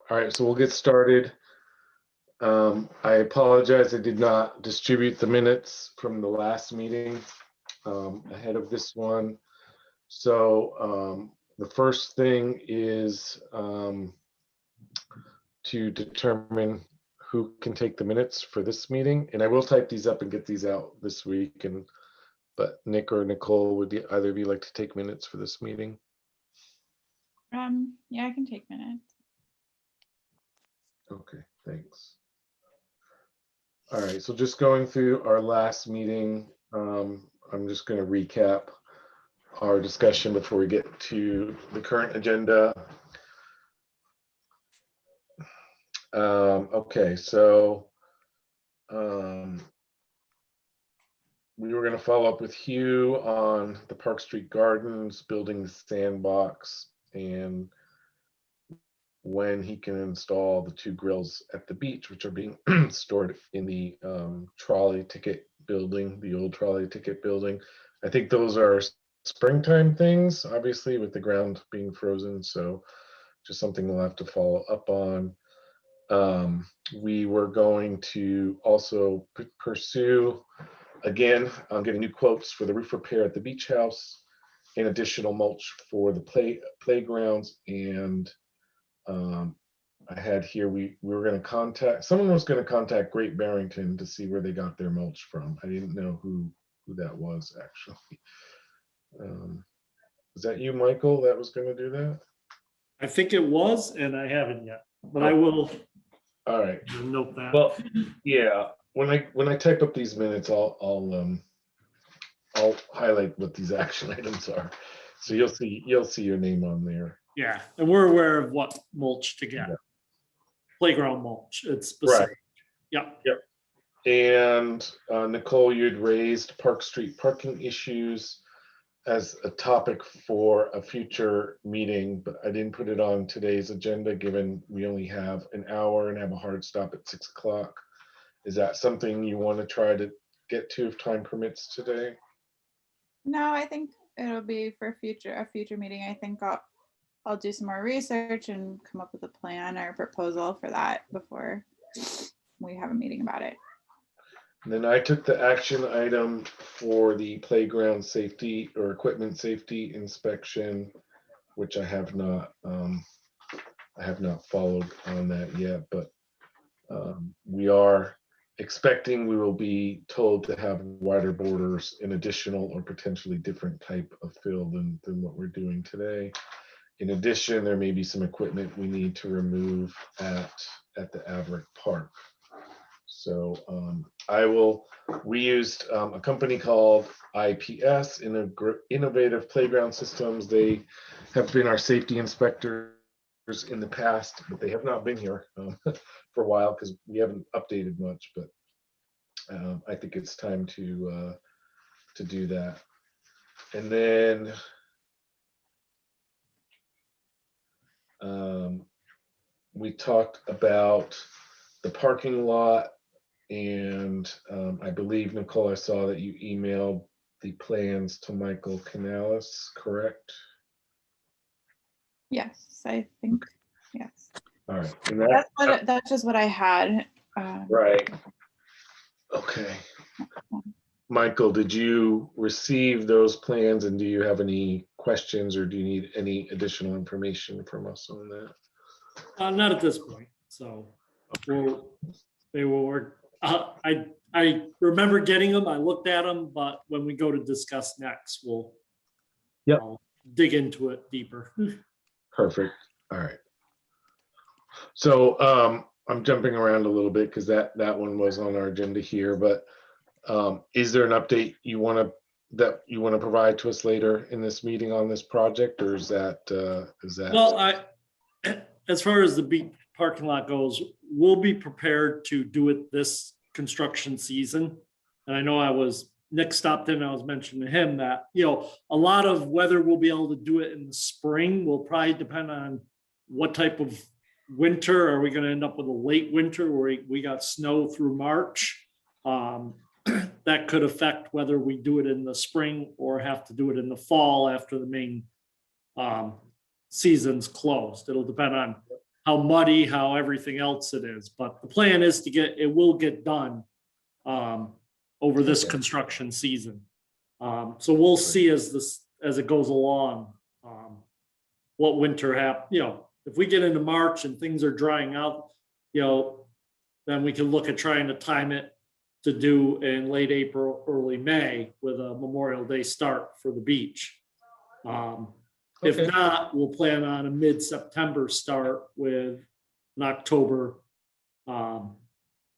All right, so we'll get started. I apologize, I did not distribute the minutes from the last meeting ahead of this one. So the first thing is to determine who can take the minutes for this meeting. And I will type these up and get these out this week. But Nick or Nicole, would either of you like to take minutes for this meeting? Yeah, I can take minutes. Okay, thanks. All right, so just going through our last meeting, I'm just going to recap our discussion before we get to the current agenda. Okay, so we were going to follow up with Hugh on the Park Street Gardens, building the sandbox, and when he can install the 2 grills at the beach, which are being stored in the trolley ticket building, the old trolley ticket building. I think those are springtime things, obviously, with the ground being frozen. So just something we'll have to follow up on. We were going to also pursue, again, getting new quotes for the roof repair at the beach house and additional mulch for the playgrounds. And I had here, we were going to contact, someone was going to contact Great Barrington to see where they got their mulch from. I didn't know who that was, actually. Was that you, Michael, that was going to do that? I think it was, and I haven't yet, but I will. All right. Note that. Well, yeah, when I type up these minutes, I'll highlight what these action items are. So you'll see your name on there. Yeah, and we're aware of what mulch to get. Yeah. Playground mulch. It's specific. Right. Yep. Yep. And Nicole, you'd raised Park Street parking issues as a topic for a future meeting, but I didn't put it on today's agenda, given we only have an hour and have a hard stop at 6 o'clock. Is that something you want to try to get to if time permits today? No, I think it'll be for a future meeting. I think I'll do some more research and come up with a plan or proposal for that before we have a meeting about it. And then I took the action item for the playground safety or equipment safety inspection, which I have not followed on that yet, but we are expecting we will be told to have wider borders, an additional or potentially different type of fill than what we're doing today. In addition, there may be some equipment we need to remove at the Averitt Park. So we used a company called IPS, Innovative Playground Systems. They have been our safety inspectors in the past, but they have not been here for a while because we haven't updated much, but I think it's time to do that. And then we talked about the parking lot, and I believe, Nicole, I saw that you emailed the plans to Michael Canales, correct? Yes, I think, yes. All right. And That's just what I had. Right. Okay. Michael, did you receive those plans, and do you have any questions, or do you need any additional information from us on that? Not at this point. So they will work. I remember getting them. I looked at them, but when we go to discuss next, I'll dig into it deeper. Perfect. All right. So I'm jumping around a little bit because that one was on our agenda here, but is there an update you want to provide to us later in this meeting on this project, or is that Well, as far as the beach parking lot goes, we'll be prepared to do it this construction season. And I know Nick stopped in, I was mentioning to him that, a lot of whether we'll be able to do it in the spring will probably depend on what type of winter. Are we going to end up with a late winter where we got snow through March? That could affect whether we do it in the spring or have to do it in the fall after the main season's closed. It'll depend on how muddy, how everything else it is. But the plan is it will get done over this Okay. construction season. So we'll see as it goes along, what winter if we get into March and things are drying out, then we can look at trying to time it to do in late April, early May with a Memorial Day start for the beach. If Okay. not, we'll plan on a mid-September start with an October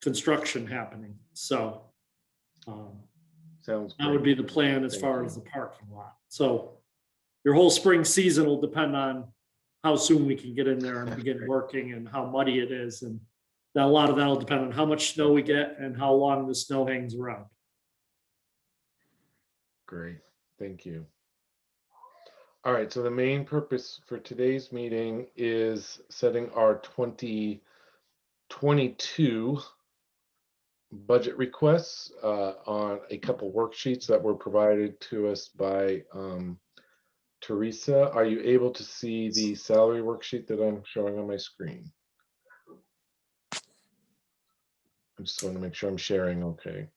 construction happening. So Sounds that would be the plan as Thank far you. as the parking lot. So your whole spring season will depend on how soon we can get in there and begin working and how muddy it is. And a lot of that will depend on how much snow we get and how long the snow hangs around. Great, thank you. All right, so the main purpose for today's meeting is setting our 2022 budget requests on a couple worksheets that were provided to us by Teresa. Are you able to see the salary worksheet that I'm showing on my screen? I just want to make sure I'm sharing okay.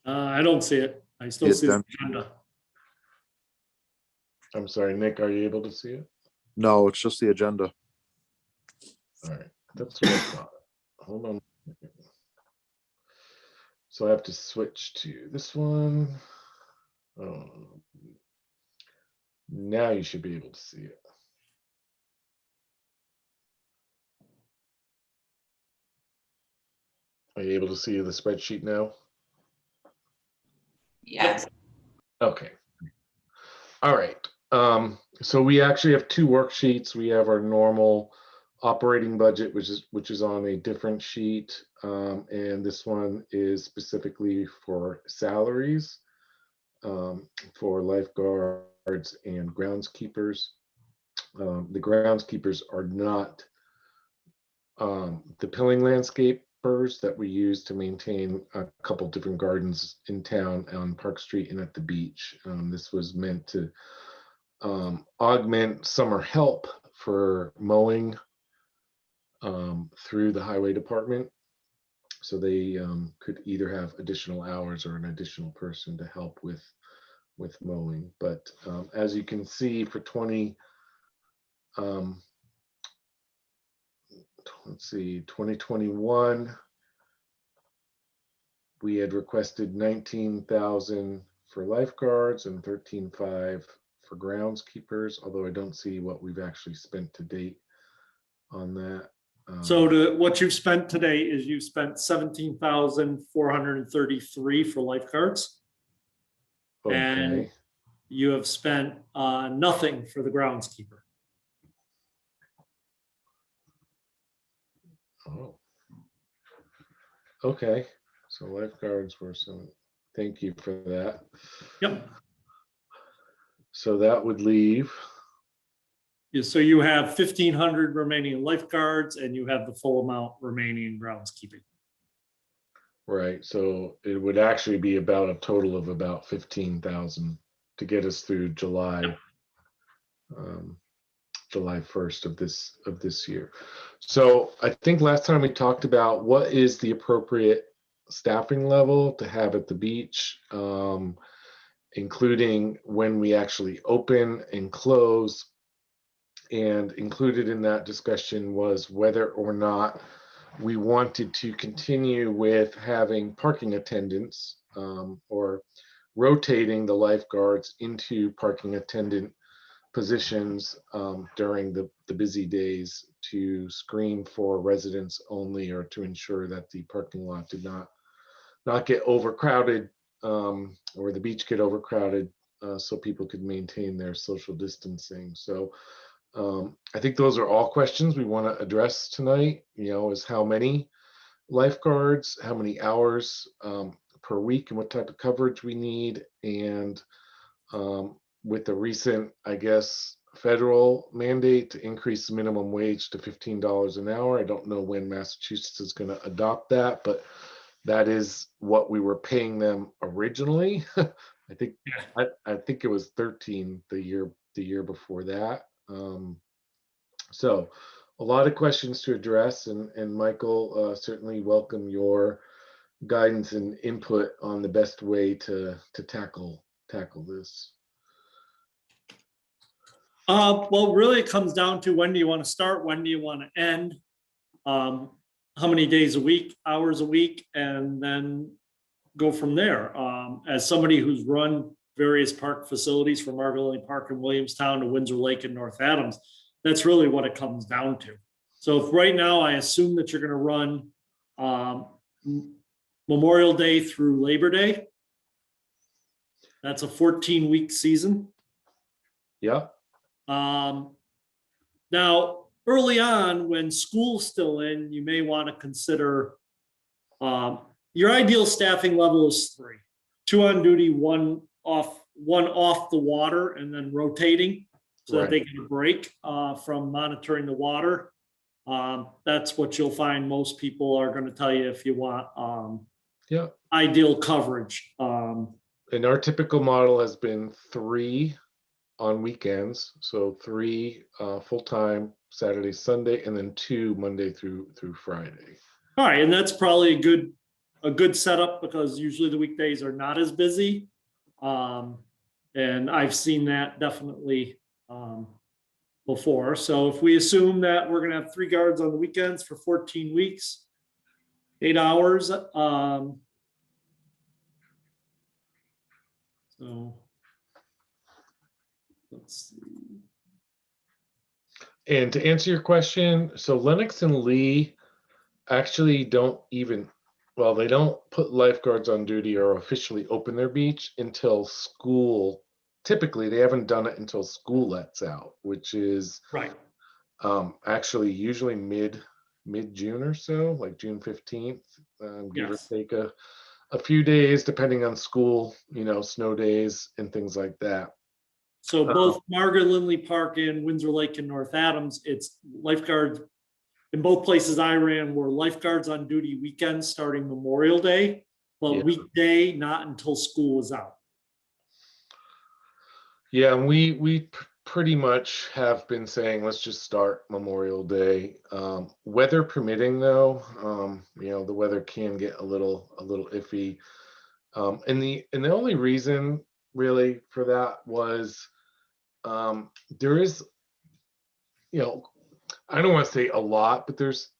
I don't see it. I still Yes, see the Dan. agenda. I'm sorry, Nick, are you able to see it? No, it's just the agenda. All right, that's what I thought. Hold on. So I have to switch to this one. Oh, now you should be able to see it. Are you able to see the spreadsheet now? Yes. Okay. All right. So we actually have two worksheets. We have our normal operating budget, which is on a different sheet, and this one is specifically for salaries for lifeguards and groundskeepers. The groundskeepers are not the pilling landscapers that we use to maintain a couple different gardens in town on Park Street and at the beach. This was meant to augment summer help for mowing through the highway department. So they could either have additional hours or an additional person to help with mowing. But as you can see for 2021, we had requested 19,000 for lifeguards and 13,500 for groundskeepers, although I don't see what we've actually spent to date on that. So what you've spent today is you spent 17,433 for lifeguards. And Okay, you have spent nothing for the groundskeeper. oh, okay, so lifeguards were some, thank you for that. Yep. So that would leave, So you have 1,500 remaining in lifeguards and you have the full amount remaining in groundskeeping. right, so it would actually be about a total of about 15,000 to get us through July 1st of this year. So I think last time we talked about what is the appropriate staffing level to have at the beach, including when we actually open and close. And included in that discussion was whether or not we wanted to continue with having parking attendants or rotating the lifeguards into parking attendant positions during the busy days to screen for residents only, or to ensure that the parking lot did not get overcrowded or the beach get overcrowded, so people could maintain their social distancing. So I think those are all questions we want to address tonight, is how many lifeguards, how many hours per week, and what type of coverage we need. And with the recent, I guess, federal mandate to increase the minimum wage to $15 an hour, I don't know when Massachusetts is going to adopt that, but that is what we were paying them originally. I think it was 13 the year before that. So a lot of questions to address, and Michael, certainly welcome your guidance and input on the best way to tackle this. Well, really it comes down to when do you want to start? When do you want to end? How many days a week, hours a week, and then go from there. As somebody who's run various park facilities from Margot Lane Park in Williamstown to Windsor Lake and North Adams, that's really what it comes down to. So if right now I assume that you're going to run Memorial Day through Labor Day, that's a 14-week season. Yeah. Now, early on, when school's still in, you may want to consider your ideal staffing level is 3, 2 on duty, one off the water, and then rotating so that they get a break from monitoring the water. That's what you'll find most people are going to tell you if you want ideal coverage. And our typical model has been 3 on weekends, so 3 full-time Saturday, Sunday, and then 2 Monday through Friday. All right, and that's probably a good setup because usually the weekdays are not as busy. And I've seen that definitely before. So if we assume that we're going to have 3 guards on the weekends for 14 weeks, 8 hours. So let's see. And to answer your question, so Lennox and Lee actually don't even, well, they don't put lifeguards on duty or officially open their beach until school. Typically, they haven't done it until school lets out, which is right. Actually usually mid-June or so, like June 15th, give or take a few days, depending on school, snow days and things like that. So both Margaret Lindley Park and Windsor Lake and North Adams, it's lifeguards. In both places I ran were lifeguards on duty weekends starting Memorial Day, but weekday not until school was out. Yeah, and we pretty much have been saying let's just start Memorial Day. Weather permitting, though, the weather can get a little iffy. And the only reason really for that was there is, I don't want to say a lot, but there's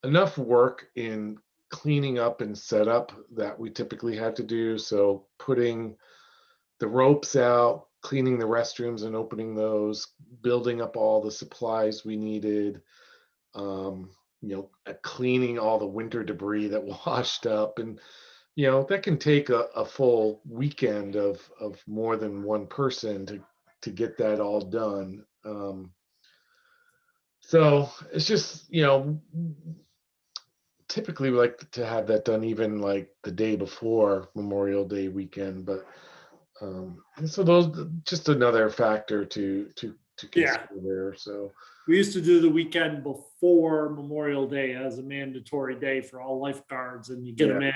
enough work in cleaning up and setup that we typically had to do. So putting the ropes out, cleaning the restrooms and opening those, building up all the supplies we needed, cleaning all the winter debris that washed up. And, that can take a full weekend of more than one person to get that all done. So it's just, typically we like to have that done even like the day before Memorial Day weekend, but and so those just another factor to consider there. So we used to do the weekend before Memorial Day as a mandatory day for all lifeguards, and you get them in,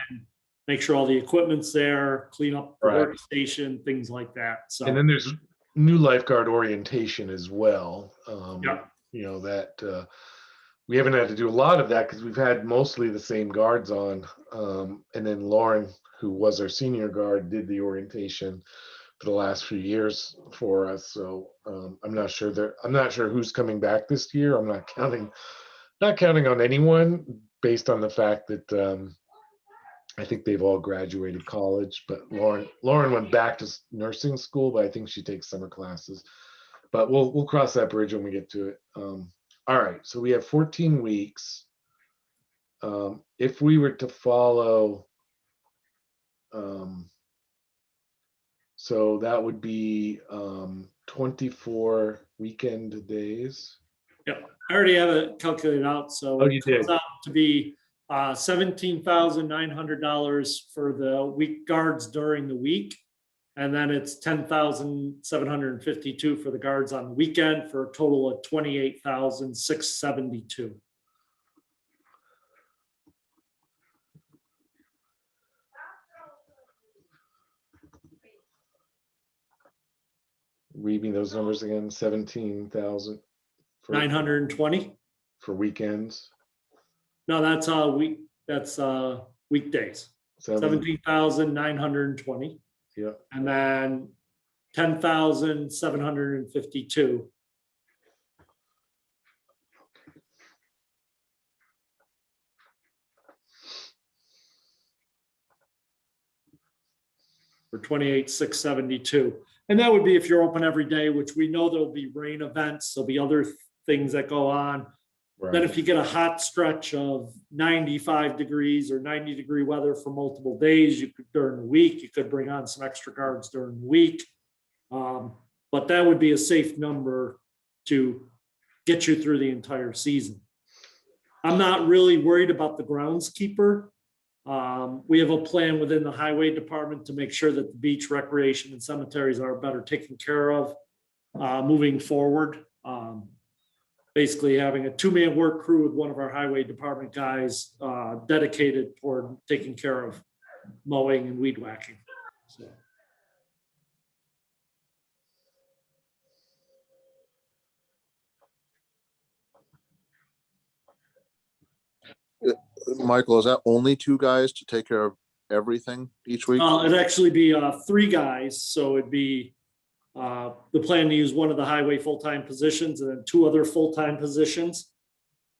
make sure all the equipment's there, clean up the workstation, things like that. So and then there's new lifeguard orientation as well. That we haven't had to do a lot of that because we've had mostly the same guards on. And then Lauren, who was our senior guard, did the orientation for the last few years for us. So I'm not sure who's coming back this year. I'm not counting on anyone based on the fact that I think they've all graduated college, but Lauren went back to nursing school, but I think she takes summer classes. But we'll cross that bridge when we get to it. All right, so we have 14 weeks. If we were to follow, so that would be 24 weekend days. Yeah, I already have it calculated out. So it comes out to be $17,900 for the week guards during the week. And then it's $10,752 for the guards on the weekend for a total of $28,672. Read me those numbers again. 17,000 for 920. for weekends? No, that's weekdays. 17,920. Yeah. And then 10,752 for 28,672. And that would be if you're open every day, which we know there'll be rain events, there'll be other things that go on. Then Right. if you get a hot stretch of 95 degrees or 90-degree weather for multiple days, you could during the week, you could bring on some extra guards during the week. But that would be a safe number to get you through the entire season. I'm not really worried about the groundskeeper. We have a plan within the highway department to make sure that the beach, recreation, and cemeteries are better taken care of moving forward. Basically having a 2-man work crew with one of our highway department guys dedicated toward taking care of mowing and weed whacking. So. Michael, is that only 2 guys to take care of everything each week? It'd actually be 3 guys, so it'd be the plan to use one of the highway full-time positions and then 2 other full-time positions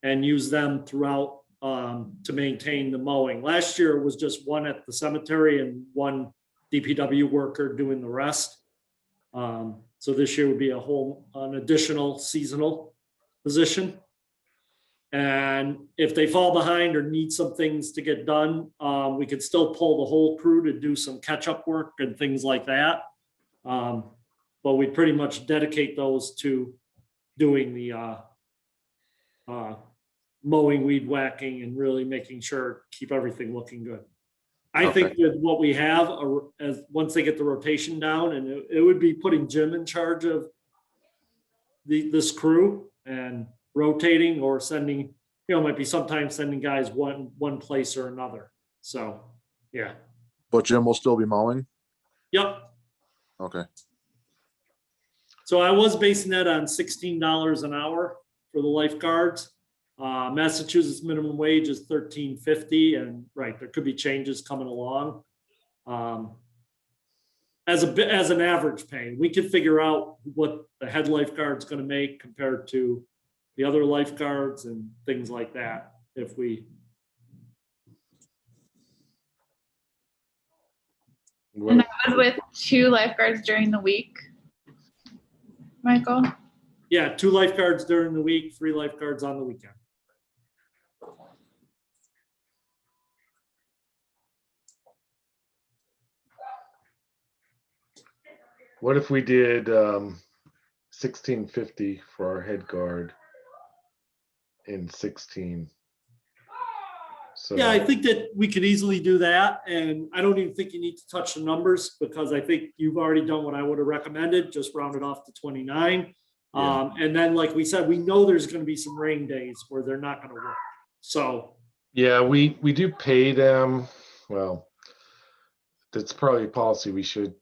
and use them throughout to maintain the mowing. Last year it was just 1 at the cemetery and 1 DPW worker doing the rest. So this year would be an additional seasonal position. And if they fall behind or need some things to get done, we could still pull the whole crew to do some catch-up work and things like that. But we pretty much dedicate those to doing the mowing, weed whacking, and really making sure, keep everything looking good. I think with what we have, as once they get the rotation down, and it would be putting Jim in charge of this crew and rotating or sending, might be sometimes sending guys one place or another. So, yeah. But Jim will still be mowing? Yep. Okay. So I was basing that on $16 an hour for the lifeguards. Massachusetts minimum wage is $13.50, and right, there could be changes coming along. As an average pay, we could figure out what the head lifeguard's going to make compared to the other lifeguards and things like that. If we. And that was with 2 lifeguards during the week, Michael? Yeah, 2 lifeguards during the week, 3 lifeguards on the weekend. What if we did $16.50 for our head guard in 16? So Yeah, I think that we could easily do that. And I don't even think you need to touch the numbers because I think you've already done what I would have recommended, just round it off to 29. Yeah. And then, like we said, we know there's going to be some rain days where they're not going to work. So, yeah, we do pay them. Well, that's probably a policy we should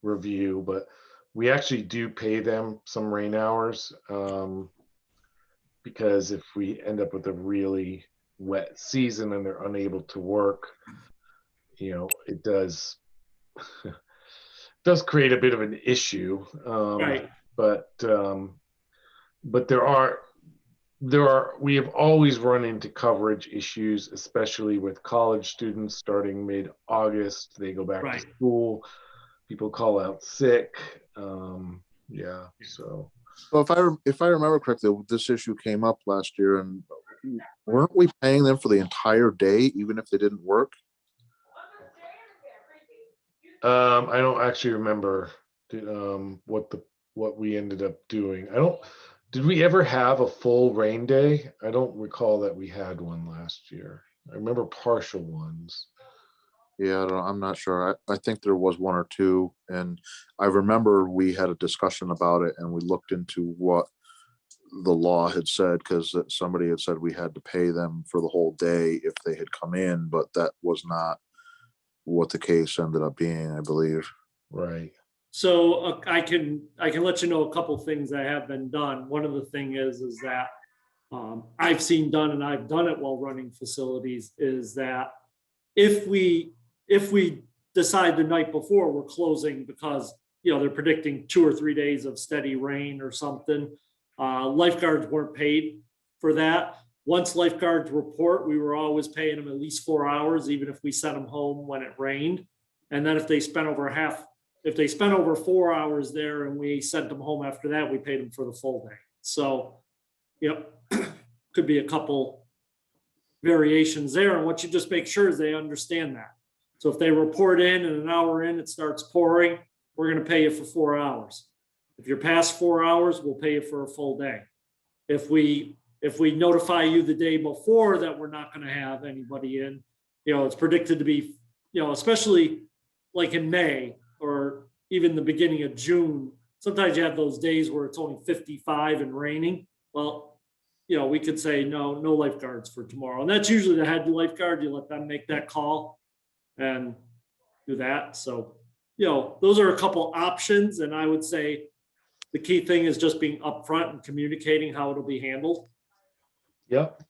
review, but we actually do pay them some rain hours because if we end up with a really wet season and they're unable to work, it does create a bit of an issue. right. But we have always run into coverage issues, especially with college students starting mid-August. They go back Right. to school. People call out sick. Yeah. So if I remember correctly, this issue came up last year, and weren't we paying them for the entire day, even if they didn't work? I don't actually remember what we ended up doing. Did we ever have a full rain day? I don't recall that we had one last year. I remember partial ones. Yeah, I'm not sure. I think there was 1 or 2, and I remember we had a discussion about it, and we looked into what the law had said, because somebody had said we had to pay them for the whole day if they had come in, but that was not what the case ended up being, I believe. Right. So I can let you know a couple things that have been done. One of the thing is that I've seen done, and I've done it while running facilities, is that if we decide the night before we're closing because they're predicting 2 or 3 days of steady rain or something, lifeguards weren't paid for that. Once lifeguards report, we were always paying them at least 4 hours, even if we sent them home when it rained. And then if they spent over 4 hours there and we sent them home after that, we paid them for the full day. So, could be a couple variations there. And what you just make sure is they understand that. So if they report in and an hour in, it starts pouring, we're going to pay you for 4 hours. If you're past 4 hours, we'll pay you for a full day. If we notify you the day before that we're not going to have anybody in, it's predicted to be, especially like in May or even the beginning of June, sometimes you have those days where it's only 55 and raining. Well, we could say no lifeguards for tomorrow. And that's usually the head lifeguard. You let them make that call and do that. So, those are a couple options. And I would say the key thing is just being upfront and communicating how it'll be handled. Yep.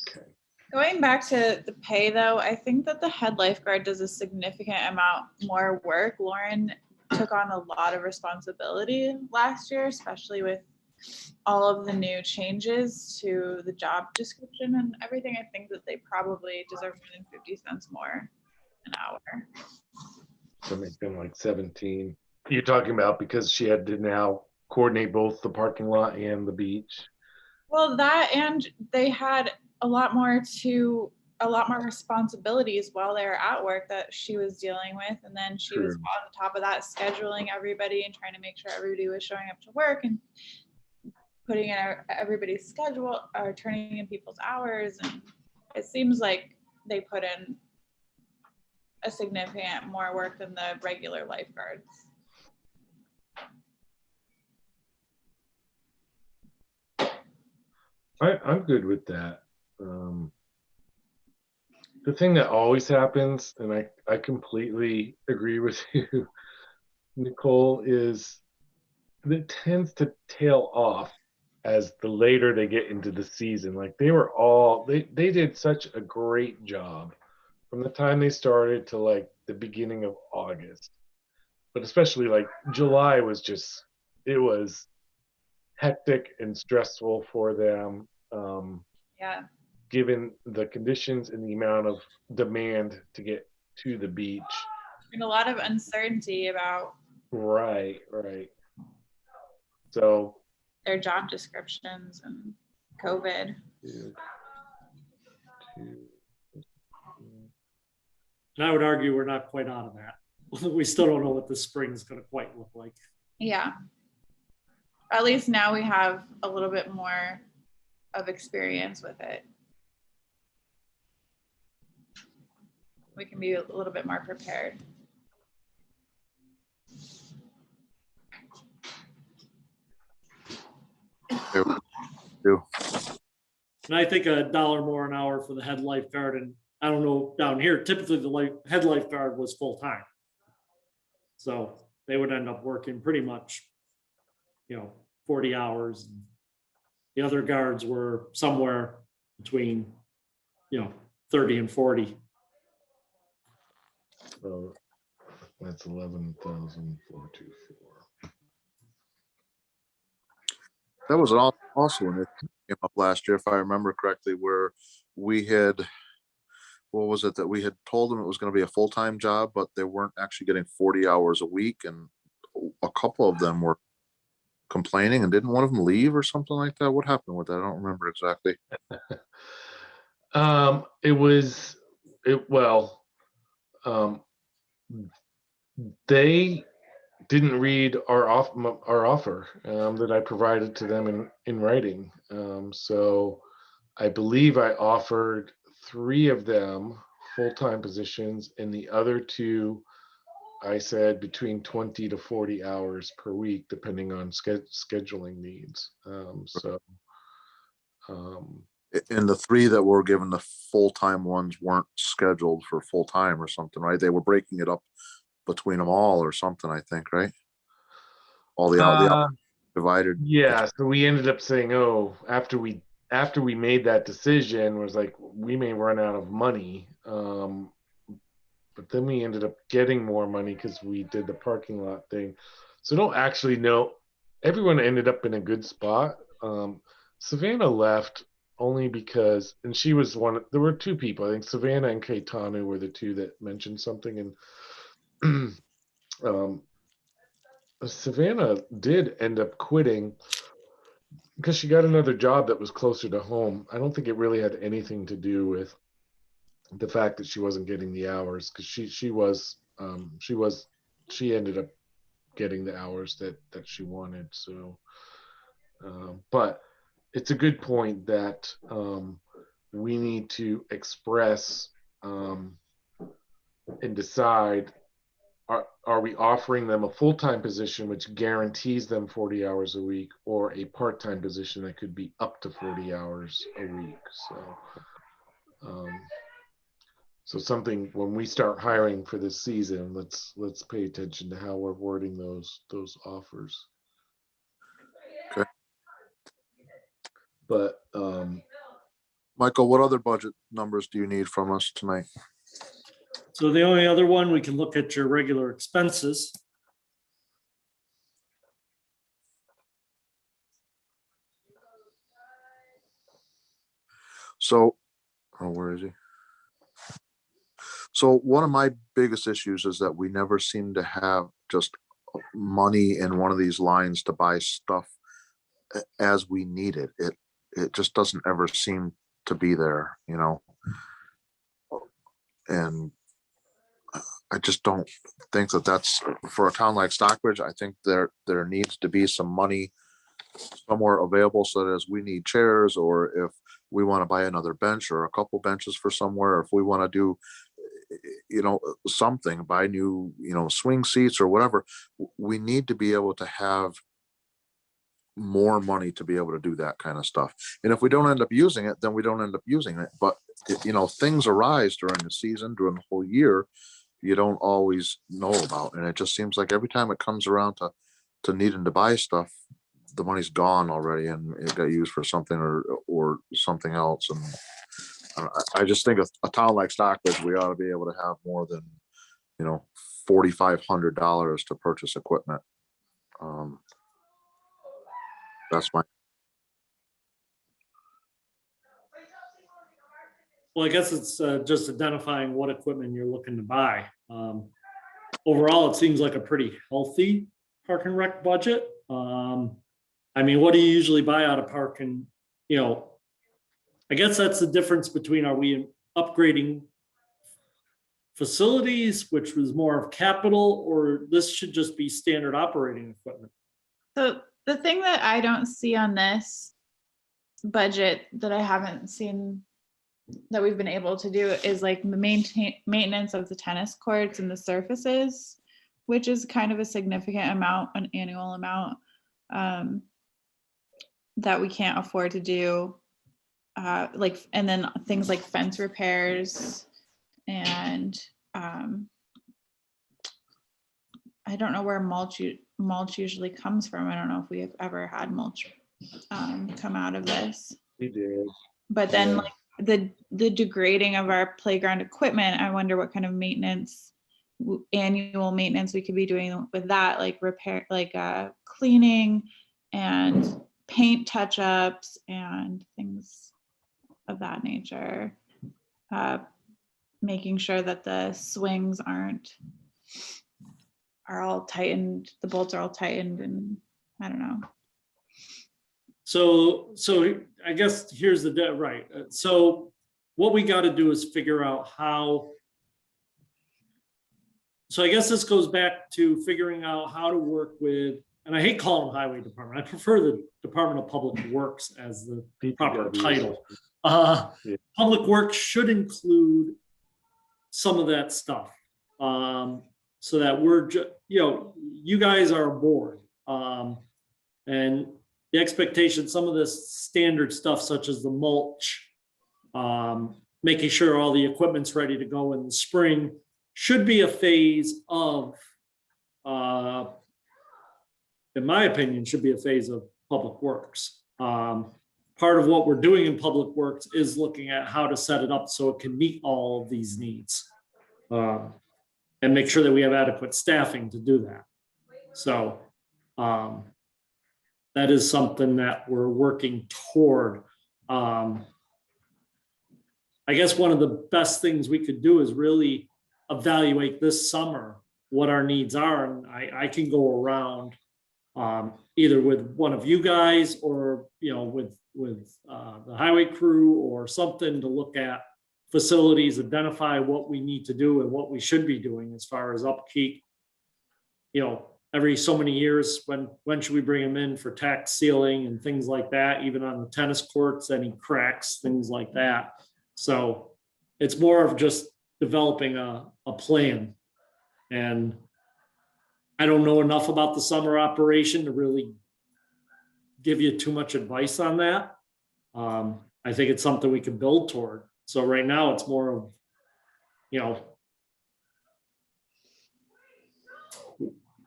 Okay. Going back to the pay though, I think that the head lifeguard does a significant amount more work. Lauren took on a lot of responsibility last year, especially with all of the new changes to the job description and everything. I think that they probably deserve more than 50 cents more an hour. So make them like 17. You're talking about because she had to now coordinate both the parking lot and the beach. Well, that, and they had a lot more responsibilities while they were at work that she was dealing with. And then she was on top of that scheduling everybody and trying to make sure everybody was showing up to work and putting in everybody's schedule or turning in people's hours. And it seems like they put in a significant more work than the regular lifeguards. I'm good with that. The thing that always happens, and I completely agree with you, Nicole, is it tends to tail off as the later they get into the season. Like they did such a great job from the time they started to like the beginning of August. But especially like July it was hectic and stressful for them. Yeah. Given the conditions and the amount of demand to get to the beach. And a lot of uncertainty about Right. So their job descriptions and COVID. And I would argue we're not quite out of that. We still don't know what the spring is going to quite look like. Yeah. At least now we have a little bit more of experience with it. We can be a little bit more prepared. And I think $1 more an hour for the head lifeguard, and I don't know down here, typically the head lifeguard was full-time. So they would end up working pretty much, 40 hours. The other guards were somewhere between, 30 and 40. So that's 11,424. That was also when it came up last year, if I remember correctly, where we had, what was it that we had told them it was going to be a full-time job, but they weren't actually getting 40 hours a week. And a couple of them were complaining, and didn't one of them leave or something like that? What happened with that? I don't remember exactly. They didn't read our offer that I provided to them in writing. So I believe I offered 3 of them full-time positions, and the other 2 I said between 20 to 40 hours per week, depending on scheduling needs. And the 3 that were given the full-time ones weren't scheduled for full-time or something, right? They were breaking it up between them all or something, I think, right? All the out divided. Yeah, so we ended up saying, oh, after we made that decision, was like, we may run out of money. But then we ended up getting more money because we did the parking lot thing. So don't actually know. Everyone ended up in a good spot. Savannah left only because, and she was there were two people. I think Savannah and Keitanu were the two that mentioned something. And Savannah did end up quitting because she got another job that was closer to home. I don't think it really had anything to do with the fact that she wasn't getting the hours, because she ended up getting the hours that she wanted. So, but it's a good point that we need to express and decide. Are we offering them a full-time position which guarantees them 40 hours a week, or a part-time position that could be up to 40 hours a week? So something, when we start hiring for this season, let's pay attention to how we're wording those offers. Okay. But Michael, what other budget numbers do you need from us tonight? So the only other one, we can look at your regular expenses. So, oh, where is he? So one of my biggest issues is that we never seem to have just money in one of these lines to buy stuff as we need it. It just doesn't ever seem to be there, you know? And I just don't think that that's, for a town like Stockbridge, I think there needs to be some money somewhere available, so that as we need chairs, or if we want to buy another bench or a couple benches for somewhere, if we want to do, you know, something, buy new, you know, swing seats or whatever, we need to be able to have more money to be able to do that kind of stuff. And if we don't end up using it, then we don't end up using it. But you know, things arise during the season, during the whole year, you don't always know about. And it just seems like every time it comes around to needing to buy stuff, the money's gone already and it got used for something or something else. And I just think a town like Stockbridge, we ought to be able to have more than, you know, $4,500 to purchase equipment. That's my. Well, I guess it's just identifying what equipment you're looking to buy. Overall, it seems like a pretty healthy park and rec budget. I mean, what do you usually buy out of park? And, you know, I guess that's the difference between, are we upgrading facilities, which was more of capital, or this should just be standard operating equipment? So the thing that I don't see on this budget that I haven't seen that we've been able to do is like maintenance of the tennis courts and the surfaces, which is kind of a significant amount, an annual amount that we can't afford to do. And then things like fence repairs and I don't know where mulch usually comes from. I don't know if we have ever had mulch come out of this. we did. But then Yeah. like the degrading of our playground equipment, I wonder what kind of maintenance, annual maintenance we could be doing with that, like repair, like cleaning and paint touch-ups and things of that nature. Making sure that the swings are all tightened, the bolts are all tightened, and I don't know. So I guess here's the right. So what we got to do is figure out how. So I guess this goes back to figuring out how to work with, and I hate calling them highway department. I prefer the Department of Public Works as the proper title. Public Works should include some of that stuff, so that we're you guys are aboard, and the expectation, some of this standard stuff such as the mulch, making sure all the equipment's ready to go in the spring, should be a phase of, in my opinion, should be a phase of Public Works. Part of what we're doing in Public Works is looking at how to set it up so it can meet all of these needs. And make sure that we have adequate staffing to do that. So that is something that we're working toward. I guess one of the best things we could do is really evaluate this summer what our needs are. And I can go around either with one of you guys or, with the highway crew or something to look at facilities, identify what we need to do and what we should be doing as far as upkeep. Every so many years, when should we bring them in for tack sealing and things like that, even on the tennis courts, any cracks, things like that. So it's more of just developing a plan. And I don't know enough about the summer operation to really give you too much advice on that. I think it's something we can build toward. So right now it's more of,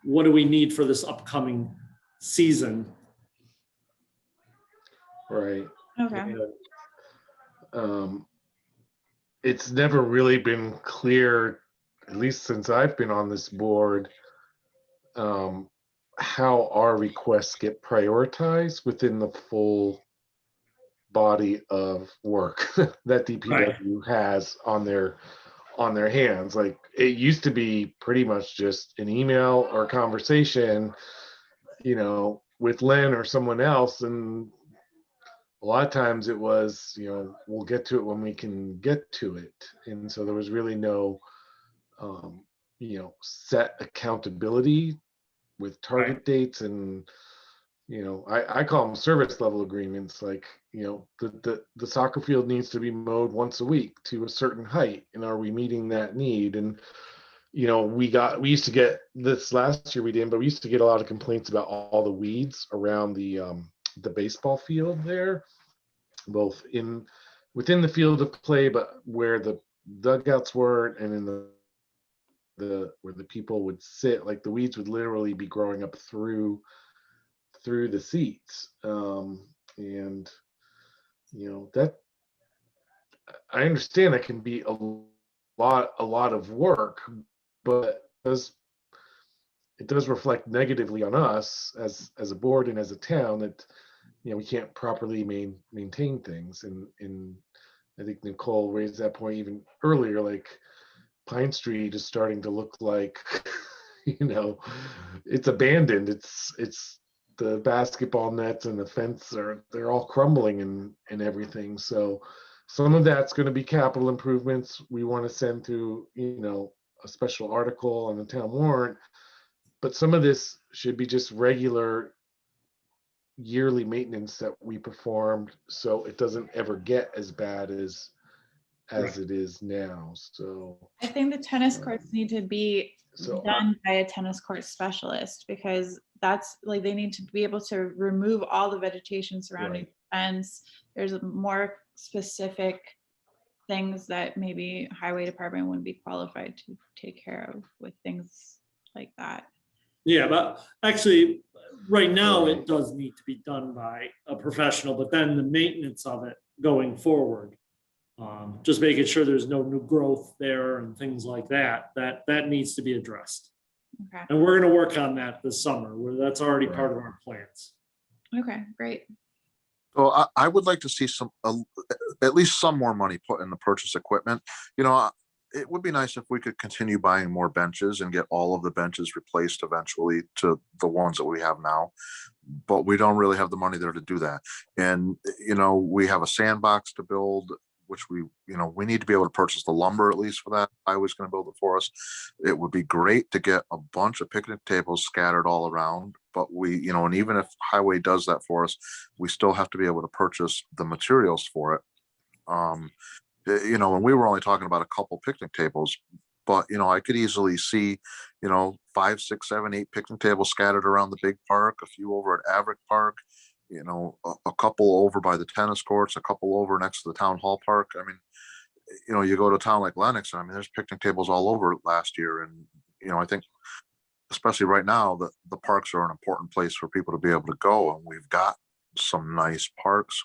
what do we need for this upcoming season? Right. Okay. And, it's never really been clear, at least since I've been on this board, how our requests get prioritized within the full body of work that DPW has on their hands. Like, it used to be pretty much just an email or conversation, with Len or someone else, and a lot of times it was, we'll get to it when we can get to it. And so there was really no set accountability with target dates, and I call them service level agreements. Like, the soccer field needs to be mowed once a week to a certain height, and are we meeting that need? And we used to get, this last year we didn't, but we used to get a lot of complaints about all the weeds around the baseball field there, both within the field of play, but where the dugouts were, and in where the people would sit. Like, the weeds would literally be growing up through the seats. And that, I understand that can be a lot of work, but it does reflect negatively on us as a board and as a town, that we can't properly maintain things. And I think Nicole raised that point even earlier. Like, Pine Street is starting to look like it's abandoned. It's the basketball nets and the fence they're all crumbling and everything. So some of that's going to be capital improvements we want to send through a special article on the town warrant, but some of this should be just regular yearly maintenance that we performed, so it doesn't ever get as bad as it is now. So I think the tennis courts need to be So, done by a tennis court specialist, because that's like, they need to be able to remove all the vegetation surrounding Right. the fence. There's more specific things that maybe highway department wouldn't be qualified to take care of with things like that. Yeah, but actually, right now, Right. it does need to be done by a professional, but then the maintenance of it going forward, just making sure there's no new growth there and things like that needs to be addressed. Okay. And we're gonna work on that this summer, where that's already Right. part of our plans. Okay, great. So I would like to see at least some more money put in the purchase equipment. It would be nice if we could continue buying more benches and get all of the benches replaced eventually to the ones that we have now. But we don't really have the money there to do that. And, we have a sandbox to build, which we need to be able to purchase the lumber at least for that. I was going to build it for us. It would be great to get a bunch of picnic tables scattered all around, but and even if highway does that for us, we still have to be able to purchase the materials for it. And we were only talking about a couple picnic tables, but I could easily see 5, 6, 7, 8 picnic tables scattered around the big park, a few over at Averick Park, a couple over by the tennis courts, a couple over next to the town hall park. I mean, you go to a town like Lennox, I mean, there's picnic tables all over last year. And, I think especially right now, the parks are an important place for people to be able to go. And we've got some nice parks.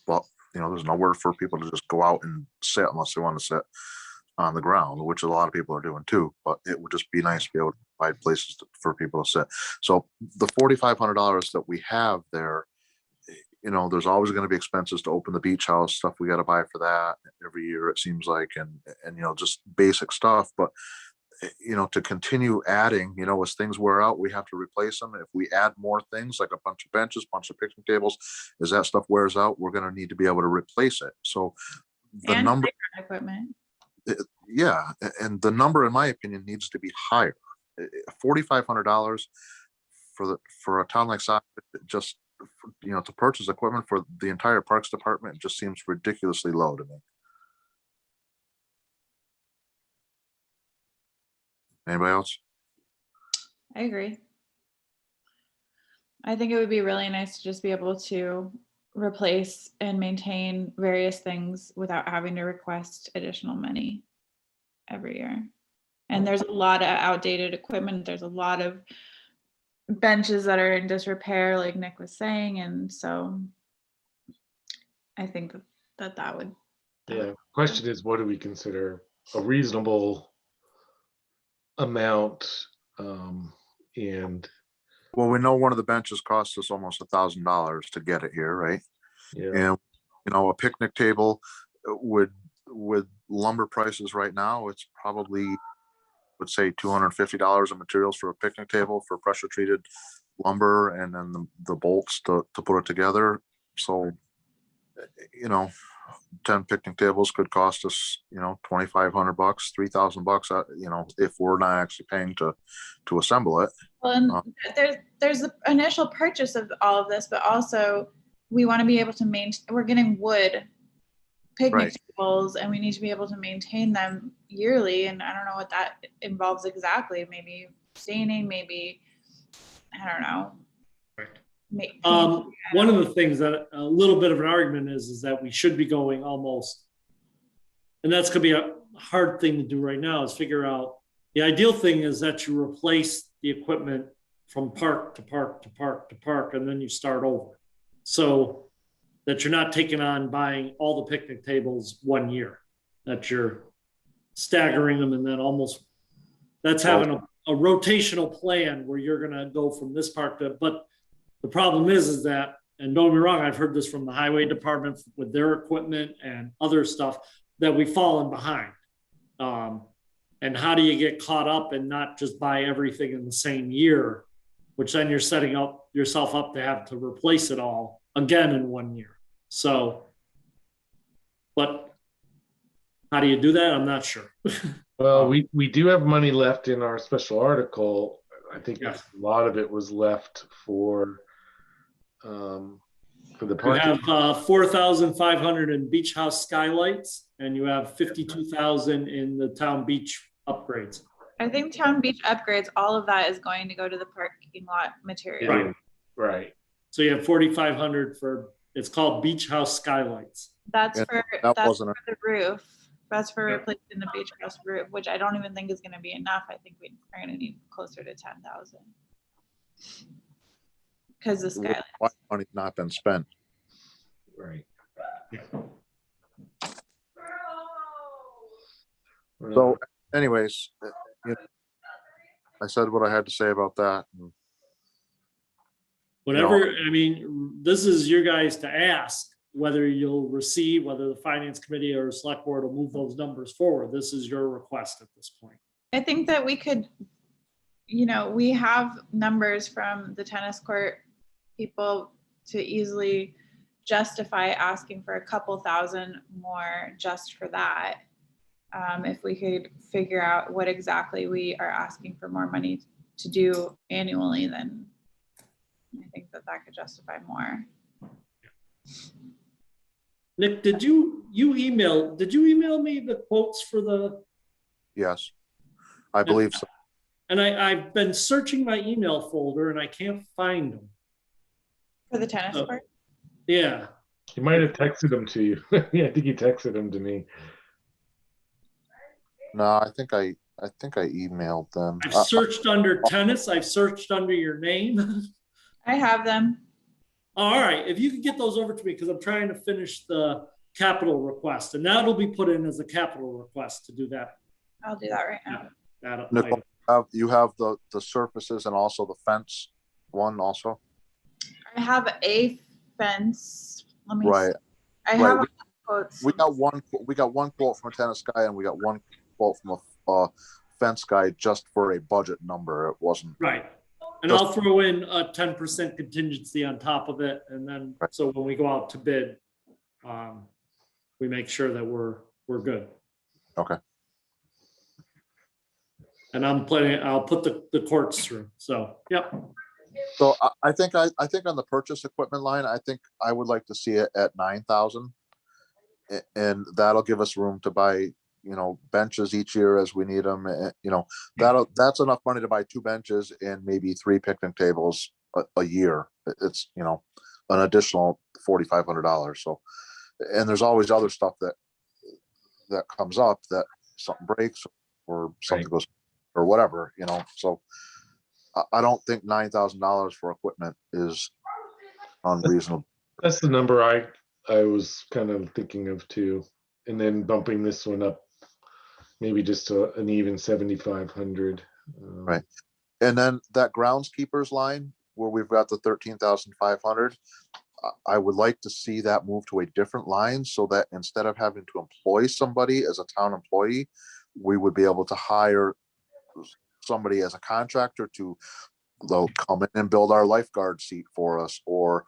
But, there's nowhere for people to just go out and sit unless they want to sit on the ground, which a lot of people are doing too. But it would just be nice to be able to provide places for people to sit. So the $4,500 that we have there, there's always going to be expenses to open the beach house, stuff we got to buy for that every year, it seems like, and just basic stuff. But to continue adding, as things wear out, we have to replace them. If we add more things like a bunch of benches, bunch of picnic tables, as that stuff wears out, we're going to need to be able to replace it. So the And number, equipment. yeah, and the number, in my opinion, needs to be higher. $4,500 for a town like Stockbridge, just to purchase equipment for the entire parks department, just seems ridiculously low to me. Anybody else? I agree. I think it would be really nice to just be able to replace and maintain various things without having to request additional money every year. And there's a lot of outdated equipment. There's a lot of benches that are in disrepair, like Nick was saying. And so I think that would. Yeah. Question is, what do we consider a reasonable amount? And Well, we know one of the benches cost us almost $1,000 to get it here, right? yeah, And a picnic table with lumber prices right now, it's probably, would say, $250 of materials for a picnic table for pressure treated lumber, and then the bolts to put it together. So 10 picnic tables could cost us $2,500, $3,000, if we're not actually paying to assemble it. Well, and there's the initial purchase of all of this, but also we want to be able to maintain. We're getting wood picnic tables, and we need to be able to maintain them yearly. And I don't know what that involves exactly. Maybe staining, maybe I don't know. One of the things that a little bit of an argument is that we should be going almost, and that's going to be a hard thing to do right now, is figure out, the ideal thing is that you replace the equipment from park to park to park to park, and then you start over. So that you're not taking on buying all the picnic tables one year, that you're staggering them, and then that's having a rotational plan where you're going to go from this park to, but the problem is that, and don't get me wrong, I've heard this from the highway department with their equipment and other stuff, that we've fallen behind. And how do you get caught up and not just buy everything in the same year, which then you're setting yourself up to have to replace it all again in 1 year. So, but how do you do that? I'm not sure. well, we do have money left in our special article. I think a lot of it was left for the park. You have 4,500 in beach house skylights, and you have 52,000 in the town beach upgrades. I think town beach upgrades, all of that is going to go to the parking lot material. Right. So you have 4,500 for, it's called beach house skylights. That's for the roof. That's for Yeah. replacing the beach house roof, which I don't even think is going to be enough. I think we are going to need closer to 10,000 because the skylight. Why money's not been spent? Right. So, anyways, I said what I had to say about that. Whatever, I mean, this is your guys to ask whether you'll receive, whether the finance committee or select board will move those numbers forward. This is your request at this point. I think that we could, we have numbers from the tennis court people to easily justify asking for a couple thousand more just for that. If we could figure out what exactly we are asking for more money to do annually, then I think that could justify more. Nick, did you email me the quotes for the? Yes, I believe so. And I've been searching my email folder and I can't find them. For the tennis court? Yeah. He might have texted them to you. Yeah, I think he texted them to me. No, I think I emailed them. I've searched under tennis. I've searched under your name. I have them. All right, if you could get those over to me, because I'm trying to finish the capital request, and that'll be put in as a capital request to do that. I'll do that right now. That Nicole, you have the surfaces and also the fence one also? I have a fence. Let me Right. see. I Right. have quotes. We got one quote from a tennis guy and we got one quote from a fence guy just for a budget number. It wasn't. right. And Just- I'll throw in a 10% contingency on top of it. And then, Right. so when we go out to bid, we make sure that we're good. Okay. And I'll put the courts through. So, yep. So I think on the purchase equipment line, I think I would like to see it at 9,000. And that'll give us room to buy, benches each year as we need them. That's enough money to buy 2 benches and maybe 3 picnic tables a year. It's, an additional $4,500. So, and there's always other stuff that comes up that something breaks or something goes or whatever, so I don't think $9,000 for equipment is unreasonable. That's the number I was kind of thinking of too. And then bumping this one up, maybe just to an even 7,500. Right. And then that groundskeepers line where we've got the 13,500, I would like to see that move to a different line so that instead of having to employ somebody as a town employee, we would be able to hire somebody as a contractor to they'll come in and build our lifeguard seat for us, or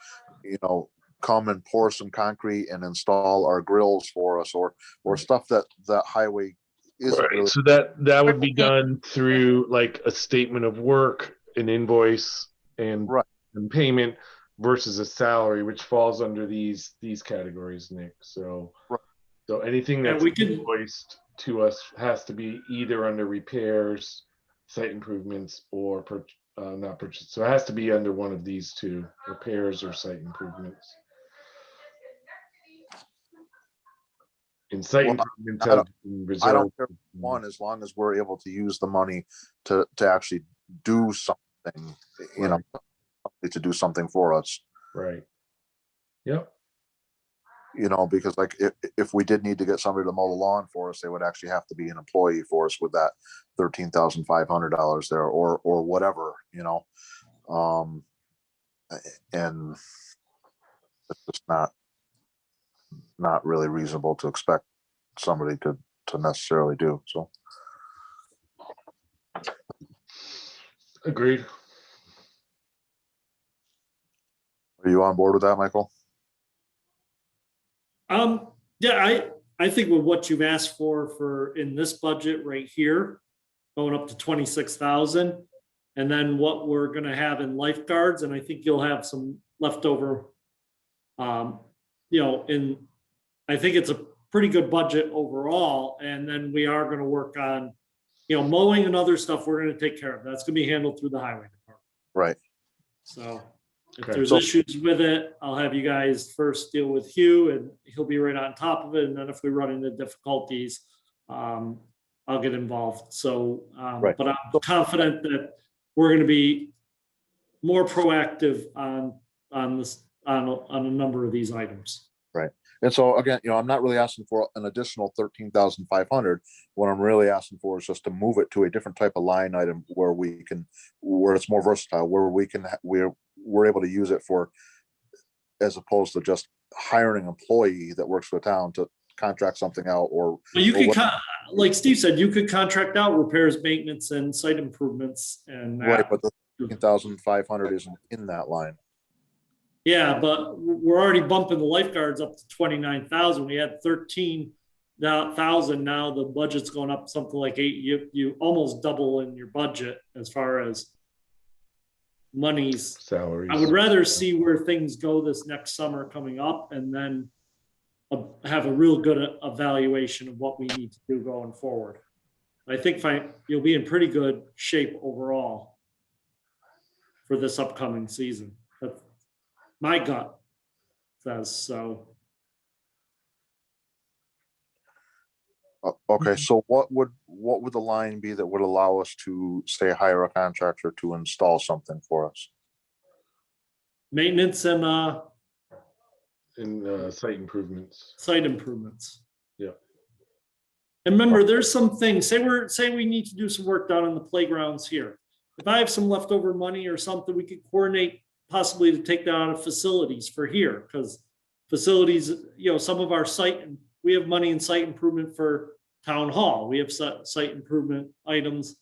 come and pour some concrete and install our grills for us, or stuff that highway isn't Right. really. So that would be done through like a statement of work, an invoice, and Right. and payment versus a salary, which falls under these categories, Nick. So Right. so anything Yeah, that's we can- invoiced to us has to be either under repairs, site improvements, or not purchase. So it has to be under one of these two, repairs or site improvements. In site Well, improvements I have don't- been I don't reserved. care one, as long as we're able to use the money to actually do something, Right. to do something for us, Right. Yep. because like if we did need to get somebody to mow the lawn for us, they would actually have to be an employee for us with that $13,500 there, or whatever, and it's just not really reasonable to expect somebody to necessarily do. So Agreed. are you on board with that, Michael? Yeah, I think with what you've asked for in this budget right here, going up to 26,000, and then what we're gonna have in lifeguards, and I think you'll have some leftover. I think it's a pretty good budget overall, and then we are gonna work on, mowing and other stuff we're gonna take care of. That's gonna be handled through the highway department. Right. So if Okay. there's So- issues with it, I'll have you guys first deal with Hugh and he'll be right on top of it. And then if we run into difficulties, I'll get involved. So, Right. but I'm confident that we're going to be more proactive on this, on a number of these items. And so again, I'm not really asking for an additional 13,500. What I'm really asking for is just to move it to a different type of line item where it's more versatile, where we're able to use it for, as opposed to just hiring an employee that works for the town to contract something out, or. But you or could, like Steve said, you could contract out repairs, maintenance and site improvements and. Right, but the 13,500 isn't in that line. Yeah, but we're already bumping the lifeguards up to 29,000. We had 13,000. Now the budget's going up something like 8. You almost double in your budget as far as monies. Salaries. I would rather see where things go this next summer coming up, and then have a real good evaluation of what we need to do going forward. I think you'll be in pretty good shape overall for this upcoming season. That's my gut says so. Okay, so what would the line be that would allow us to, say, hire a contractor to install something for us? Maintenance and Site improvements. site improvements. Yeah. And remember, there's some things, say we need to do some work down on the playgrounds here. If I have some leftover money or something, we could coordinate possibly to take that out of facilities for here, because facilities, some of our we have money in site improvement for town hall. We have site improvement items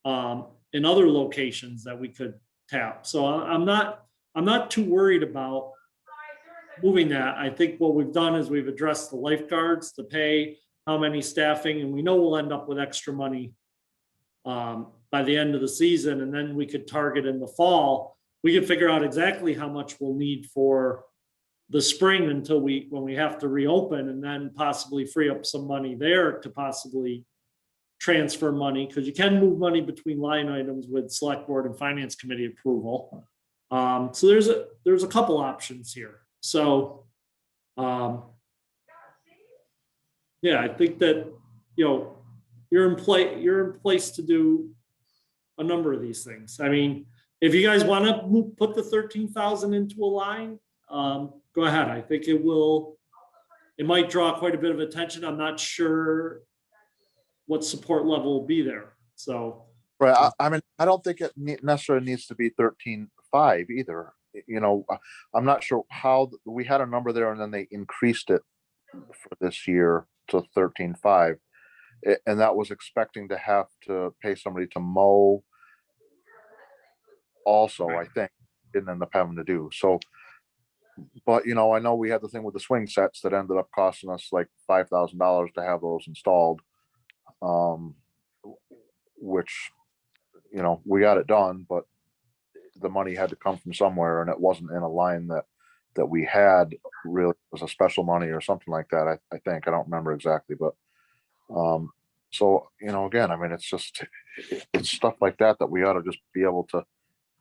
in other locations that we could tap. So I'm not too worried about moving that. I think what we've done is we've addressed the lifeguards, the pay, how many staffing, and we know we'll end up with extra money by the end of the season. And then we could target in the fall. We can figure out exactly how much we'll need for the spring when we have to reopen, and then possibly free up some money there to possibly transfer money, because you can move money between line items with select board and finance committee approval. So there's a couple options here. So yeah, I think that you're in place to do a number of these things. I mean, if you guys want to put the 13,000 into a line, go ahead. I think it might draw quite a bit of attention. I'm not sure what support level will be there. So, Right. I mean, I don't think it necessarily needs to be 13.5 either. I'm not sure how we had a number there and then they increased it for this year to 13.5. And that was expecting to have to pay somebody to mow also, I think, didn't end up having to do. So, but I know we had the thing with the swing sets that ended up costing us like $5,000 to have those installed. Which, we got it done, but the money had to come from somewhere and it wasn't in a line that we had really was a special money or something like that. I think, I don't remember exactly, but, so, again, I mean, it's stuff like that we ought to just be able to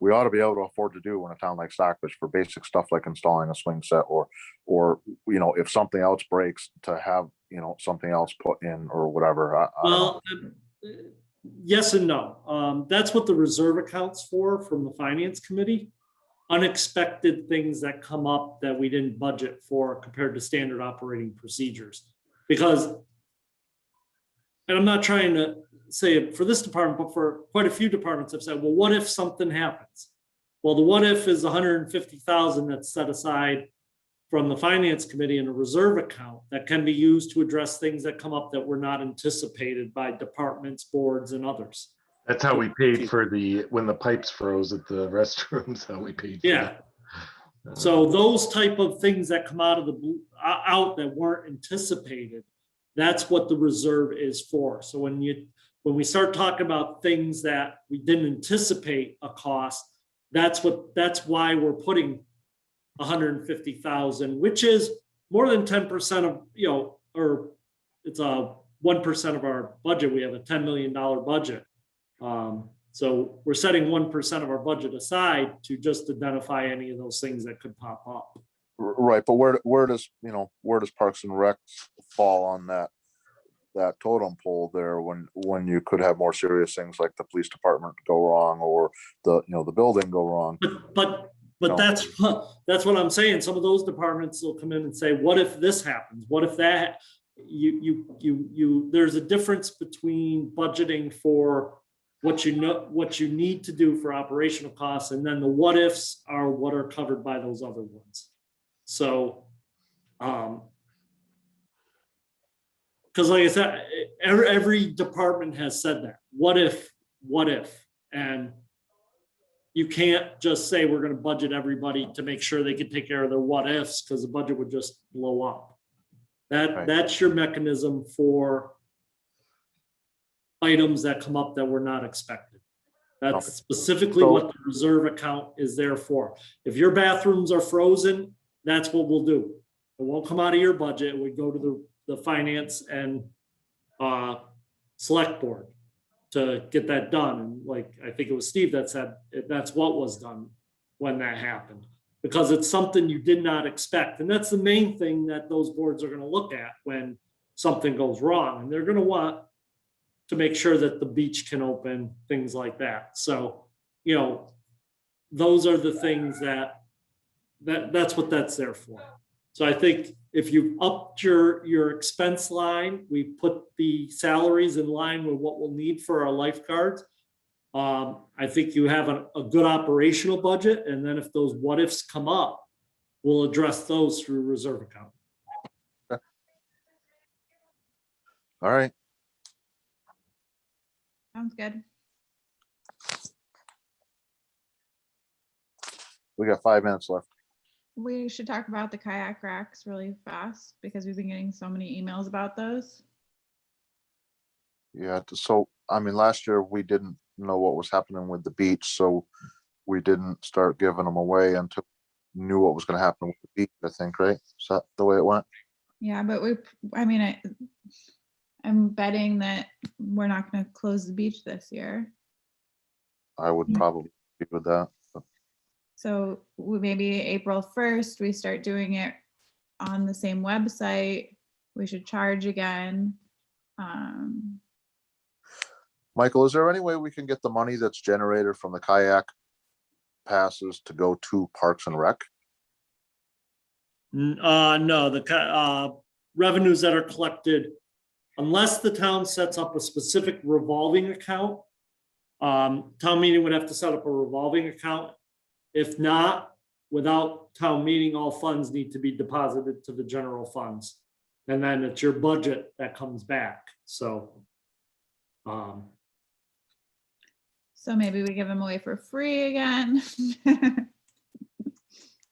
afford to do in a town like Stockbridge for basic stuff like installing a swing set or, if something else breaks to have, something else put in or whatever. I don't know. Yes and no. That's what the reserve account's for from the finance committee. Unexpected things that come up that we didn't budget for compared to standard operating procedures. Because, and I'm not trying to say it for this department, but for quite a few departments have said, well, what if something happens? Well, the what if is 150,000 that's set aside from the finance committee in a reserve account that can be used to address things that come up that were not anticipated by departments, boards, and others. That's how we paid for when the pipes froze at the restrooms, how we paid. Yeah. So those type of things that come out of the blue, out that weren't anticipated, that's what the reserve is for. So when we start talking about things that we didn't anticipate a cost, that's why we're putting 150,000, which is more than 10% of, or it's 1% of our budget. We have a $10 million budget. So we're setting 1% of our budget aside to just identify any of those things that could pop up. Right. But where does Parks and Rec fall on that totem pole there when you could have more serious things like the police department go wrong or the building go wrong? But that's what I'm saying. Some of those departments will come in and say, what if this happens? What if that? There's a difference between budgeting for what you need to do for operational costs, and then the what ifs are what are covered by those other ones. So, because like I said, every department has said that. What if? And you can't just say we're going to budget everybody to make sure they can take care of their what ifs, because the budget would just blow up. That's your mechanism for items that come up that were not expected. That's specifically what the reserve account is there for. If your bathrooms are frozen, that's what we'll do. It won't come out of your budget. It would go to the finance and select board to get that done. And like, I think it was Steve that said that's what was done when that happened, because it's something you did not expect. And that's the main thing that those boards are going to look at when something goes wrong, and they're gonna want to make sure that the beach can open, things like that. So, those are the things that's what that's there for. So I think if you upped your expense line, we put the salaries in line with what we'll need for our lifeguards. I think you have a good operational budget, and then if those what ifs come up, we'll address those through reserve account. All right. Sounds good. We got 5 minutes left. We should talk about the kayak racks really fast because we've been getting so many emails about those. Yeah, so, I mean, last year we didn't know what was happening with the beach, so we didn't start giving them away until we knew what was gonna happen with the beach, I think, right? Is that the way it went? Yeah, but I'm betting that we're not going to close the beach this year. I would Yeah. probably be with that. So maybe April 1st, we start doing it on the same website. We should charge again. Michael, is there any way we can get the money that's generated from the kayak passes to go to Parks and Rec? No, the revenues that are collected, unless the town sets up a specific revolving account, town meeting would have to set up a revolving account. If not, without town meeting, all funds need to be deposited to the general funds. And then it's your budget that comes back. So maybe we give them away for free again.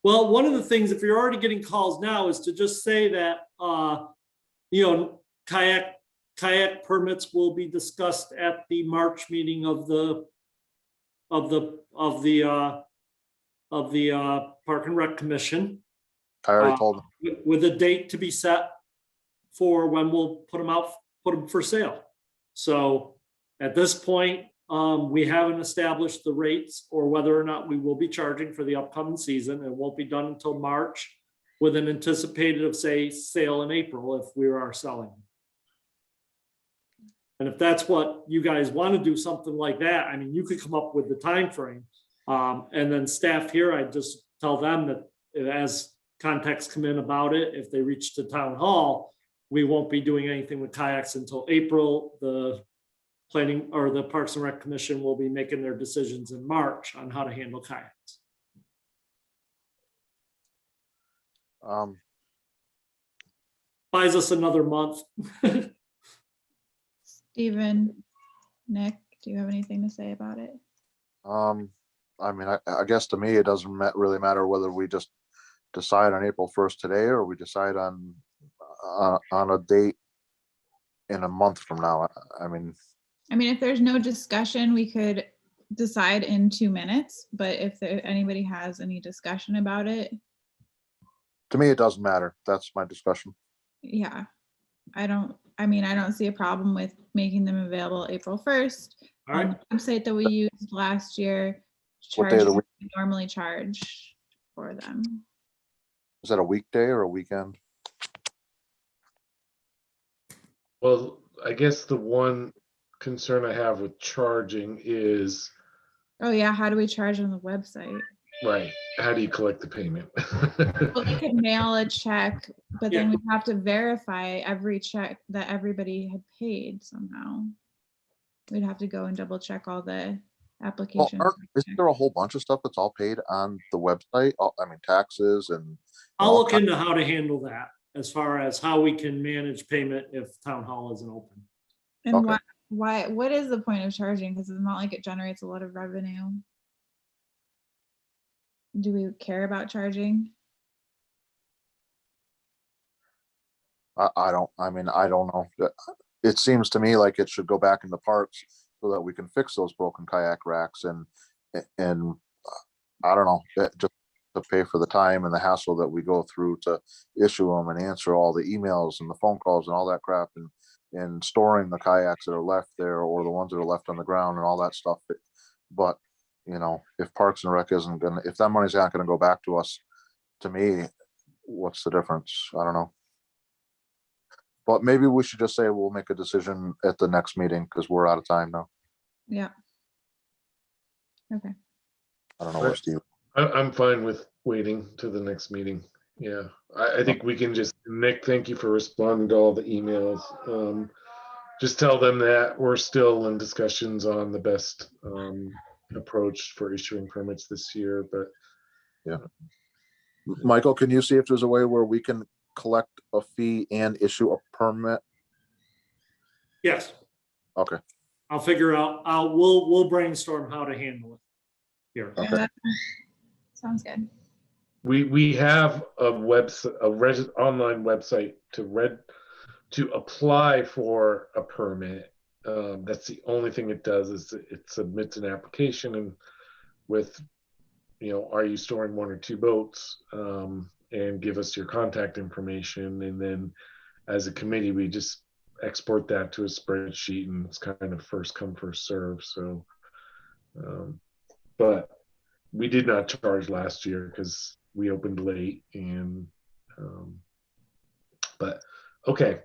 well, one of the things, if you're already getting calls now, is to just say that, kayak permits will be discussed at the March meeting of the Park and Rec Commission, I already told them. with a date to be set for when we'll put them for sale. So at this point, we haven't established the rates or whether or not we will be charging for the upcoming season. It won't be done until March, with an anticipated of, say, sale in April if we are selling. And if that's what you guys want to do, something like that, I mean, you could come up with the time frame. And then staff here, I just tell them that as contacts come in about it, if they reach the town hall, we won't be doing anything with kayaks until April. The planning or the Parks and Rec Commission will be making their decisions in March on how to handle kayaks. Buys us another month. Stephen, Nick, do you have anything to say about it? I mean, I guess to me, it doesn't really matter whether we just decide on April 1st today, or we decide on a date in a month from now. I mean, if there's no discussion, we could decide in 2 minutes, but if anybody has any discussion about it. to me, it doesn't matter. That's my discussion. Yeah, I don't see a problem with making them available April 1st All on right. the website that we used last year. What day of the Charge week? what we normally charge for them. Is that a weekday or a weekend? Well, I guess the one concern I have with charging is, Oh yeah, how do we charge on the website? right, how do you collect the payment? Well, they could mail a check, but then we have to verify every check that everybody had paid somehow. We'd have to go and double check all the Well, applications. isn't there a whole bunch of stuff that's all paid on the website? I mean, taxes and. I'll all look kinds- into how to handle that as far as how we can manage payment if town hall isn't open. And Okay. what is the point of charging? Because it's not like it generates a lot of revenue. Do we care about charging? I don't know. It seems to me like it should go back in the parks so that we can fix those broken kayak racks and I don't know, just to pay for the time and the hassle that we go through to issue them and answer all the emails and the phone calls and all that crap and storing the kayaks that are left there or the ones that are left on the ground and all that stuff. But, if Parks and Rec if that money's not gonna go back to us, to me, what's the difference? I don't know. But maybe we should just say we'll make a decision at the next meeting because we're out of time now. Yeah. Okay. I don't know where Steve. I'm fine with waiting to the next meeting. Yeah, I think we can just, Nick, thank you for responding to all the emails. Just tell them that we're still in discussions on the best approach for issuing permits this year, but Michael, can you see if there's a way where we can collect a fee and issue a permit? Yes, Okay, I'll figure out, we'll brainstorm how to handle it here. Yeah, Okay. that sounds good. we have a online website to apply for a permit. That's the only thing it does is it submits an application and with, are you storing 1 or 2 boats, and give us your contact information. And then as a committee, we just export that to a spreadsheet and it's kind of first come, first serve. So, but we did not charge last year because we opened late and, but okay.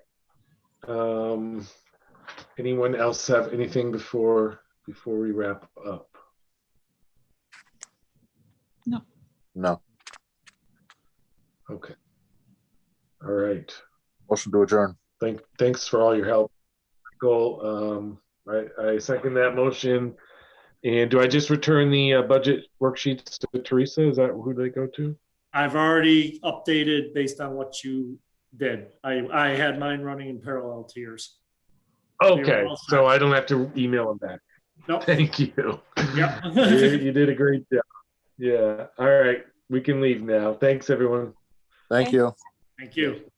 Anyone else have anything before we wrap up? no. Okay. All right. Motion to adjourn. Thanks for all your help, Michael. I second that motion. And do I just return the budget worksheets to Teresa? Is that who they go to? I've already updated based on what you did. I had mine running in parallel to yours. Okay, all set. so I don't have to email them back. Nope. Thank you. Yep. You did a great job. Yeah. All right. We can leave now. Thanks, everyone. Thank you. Thank you.